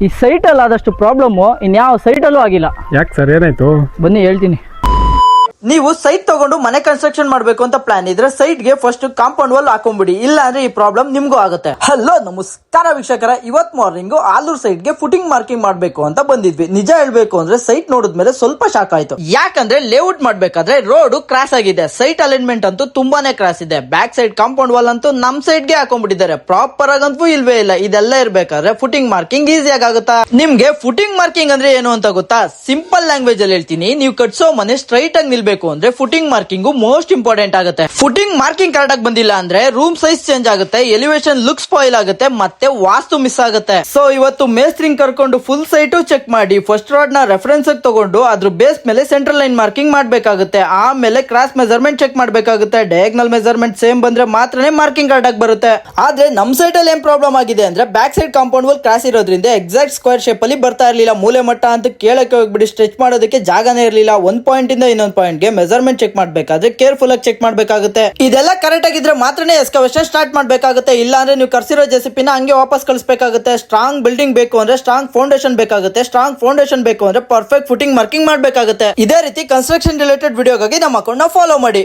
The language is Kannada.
ಈ ಸೈಟಲ್ಲಿ ಆದಷ್ಟು ಪ್ರಾಬ್ಲಮ್ಮು ಇನ್ಯಾವ ಸೈಟಲ್ಲೂ ಆಗಿಲ್ಲ. ಯಾಕೆ ಸರ್ ಏನಾಯ್ತು? ಬನ್ನಿ ಹೇಳ್ತೀನಿ. ನೀವು ಸೈಟ್ ತಗೊಂಡು ಮನೆ ಕನ್ಸ್ಟ್ರಕ್ಷನ್ ಮಾಡಬೇಕು ಅಂತ ಪ್ಲಾನ್ ಇದ್ರೆ ಸೈಟ್ ಗೆ ಫಸ್ಟ್ ಕಾಂಪೌಂಡ್ ವಾಲ್ ಹಾಕೊಂಡ್ಬಿಡಿ, ಇಲ್ಲ ಅಂದ್ರೆ ಈ ಪ್ರಾಬ್ಲಮ್ ನಿಮ್ಗೂ ಆಗುತ್ತೆ. ಹಲೋ ನಮಸ್ಕಾರ ವೀಕ್ಷಕರ, ಇವತ್ ಮಾರ್ನಿಂಗ್ ಆಲೂರ್ ಸೈಟ್ ಗೆ ಫುಟಿಂಗ್ ಮಾರ್ಕಿಂಗ್ ಮಾಡ್ಬೇಕು ಅಂತ ಬಂದಿದ್ವಿ. ನಿಜ ಹೇಳ್ಬೇಕು ಅಂದ್ರೆ ಸೈಟ್ ನೋಡಿದ್ಮೇಲೆ ಸ್ವಲ್ಪ ಶಾಕ್ ಆಯ್ತು. ಯಾಕಂದ್ರೆ ಲೇಔಟ್ ಮಾಡ್ಬೇಕಾದ್ರೆ ರೋಡ್ ಕ್ರಾಸ್ ಆಗಿದೆ, ಸೈಟ್ ಅಲೈನ್ಮೆಂಟ್ ಅಂತೂ ತುಂಬಾನೇ ಕ್ರಾಸ್ ಇದೆ. ಬ್ಯಾಕ್ ಸೈಡ್ ಕಾಂಪೌಂಡ್ ವಾಲ್ ಅಂತೂ ನಮ್ ಸೈಡ್ ಗೆ ಹಾಕೊಂಡ್ಬಿಟ್ಟಿದ್ದಾರೆ, ಪ್ರಾಪರ್ ಆಗಂತೂ ಇಲ್ವೇ ಇಲ್ಲ. ಇದೆಲ್ಲ ಇರ್ಬೇಕಾದ್ರೆ ಫುಟಿಂಗ್ ಮಾರ್ಕಿಂಗ್ ಈಸಿಯಾಗಿ ಆಗುತ್ತಾ? ನಿಮ್ಗೆ ಫುಟಿಂಗ್ ಮಾರ್ಕಿಂಗ್ ಅಂದ್ರೆ ಏನು ಅಂತ ಗೊತ್ತಾ? ಸಿಂಪಲ್ ಲ್ಯಾಂಗ್ವೇಜ್ ಅಲ್ಲಿ ಹೇಳ್ತೀನಿ, ನೀವು ಕಟ್ಸೋ ಮನೆ ಸ್ಟ್ರೈಟ್ ಆಗಿ ನಿಲ್ಬೇಕು ಅಂದ್ರೆ ಫುಟಿಂಗ್ ಮಾರ್ಕಿಂಗ್ ಮೋಸ್ಟ್ ಇಂಪಾರ್ಟೆಂಟ್ ಆಗುತ್ತೆ. ಫುಟಿಂಗ್ ಮಾರ್ಕಿಂಗ್ ಕರೆಕ್ಟ್ ಆಗಿ ಬಂದಿಲ್ಲ ಅಂದ್ರೆ ರೂಮ್ ಸೈಜ್ ಚೇಂಜ್ ಆಗುತ್ತೆ, ಎಲಿವೇಶನ್ ಲುಕ್ ಸ್ಪಾಯಿಲ್ ಆಗುತ್ತೆ, ಮತ್ತೆ ವಾಸ್ತು ಮಿಸ್ ಆಗುತ್ತೆ. ಸೊ ಇವತ್ತು ಮೇಸ್ತ್ರಿಂಗ್ ಕರ್ಕೊಂಡು ಫುಲ್ ಸೈಟ್ ಚೆಕ್ ಮಾಡಿ ಫಸ್ಟ್ ರಾಡ್ ನ ರೆಫರೆನ್ಸ್ ತಗೊಂಡು ಅದ್ರ ಬೇಸ್ ಮೇಲೆ ಸೆಂಟ್ರಲ್ ಲೈನ್ ಮಾರ್ಕಿಂಗ್ ಮಾಡ್ಬೇಕಾಗುತ್ತೆ. ಆಮೇಲೆ ಕ್ರಾಸ್ ಮೆಜರ್ಮೆಂಟ್ ಚೆಕ್ ಮಾಡ್ಬೇಕಾಗುತ್ತೆ. ಡಯಾಗ್ನಲ್ ಮೆಜರ್ಮೆಂಟ್ ಸೇಮ್ ಬಂದ್ರೆ ಮಾತ್ರನೇ ಮಾರ್ಕಿಂಗ್ ಕರೆಕ್ಟ್ ಆಗಿ ಬರುತ್ತೆ. ಆದ್ರೆ ನಮ್ ಸೈಟ್ ಅಲ್ಲಿ ಏನ್ ಪ್ರಾಬ್ಲಮ್ ಆಗಿದೆ ಅಂದ್ರೆ back side compound wall cross ಇರೋದ್ರಿಂದ ಎಕ್ಸಾಕ್ಟ್ ಸ್ಕ್ವೇರ್ ಶೇಪ್ ಅಲ್ಲಿ ಬರ್ತಾ ಇರ್ಲಿಲ್ಲ. ಮೂಲೆ ಮಟ್ಟ ಅಂತ ಕೇಳಕ್ಕೆ ಹೋಗ್ಬಿಡಿ, ಸ್ಟ್ರೆಚ್ ಮಾಡೋದಕ್ಕೆ ಜಾಗನೇ ಇರ್ಲಿಲ್ಲ. ಒಂದ್ ಪಾಯಿಂಟ್ ಇಂದ ಇನ್ನೊಂದ್ ಪಾಯಿಂಟ್ ಗೆ ಮೆಜರ್ಮೆಂಟ್ ಚೆಕ್ ಮಾಡ್ಬೇಕಾದ್ರೆ ಕೇರ್ಫುಲ್ ಆಗಿ ಚೆಕ್ ಮಾಡ್ಬೇಕಾಗುತ್ತೆ. ಇದೆಲ್ಲ ಕರೆಕ್ಟ್ ಆಗಿದ್ರೆ ಮಾತ್ರನೇ ಎಕ್ಸ್ಕವೇಷನ್ ಸ್ಟಾರ್ಟ್ ಮಾಡ್ಬೇಕಾಗುತ್ತೆ, ಇಲ್ಲ ಅಂದ್ರೆ ನೀವು ಕರ್ಸಿರೋ ಜೆಸಿಪಿನ ಹಂಗೆ ವಾಪಸ್ ಕಳಿಸಬೇಕಾಗುತ್ತೆ. ಸ್ಟ್ರಾಂಗ್ ಬಿಲ್ಡಿಂಗ್ ಬೇಕು ಅಂದ್ರೆ ಸ್ಟ್ರಾಂಗ್ ಫೌಂಡೇಶನ್ ಬೇಕಾಗುತ್ತೆ, ಸ್ಟ್ರಾಂಗ್ ಫೌಂಡೇಶನ್ ಬೇಕು ಅಂದ್ರೆ ಪರ್ಫೆಕ್ಟ್ ಫುಟಿಂಗ್ ಮಾರ್ಕಿಂಗ್ ಮಾಡ್ಬೇಕಾಗುತ್ತೆ. ಇದೇ ರೀತಿ ಕನ್ಸ್ಟ್ರಕ್ಷನ್ ರಿಲೇಟೆಡ್ ವಿಡಿಯೋಗಾಗಿ ನಮ್ಮ ಅಕೌಂಟ್ ನ ಫಾಲೋ ಮಾಡಿ.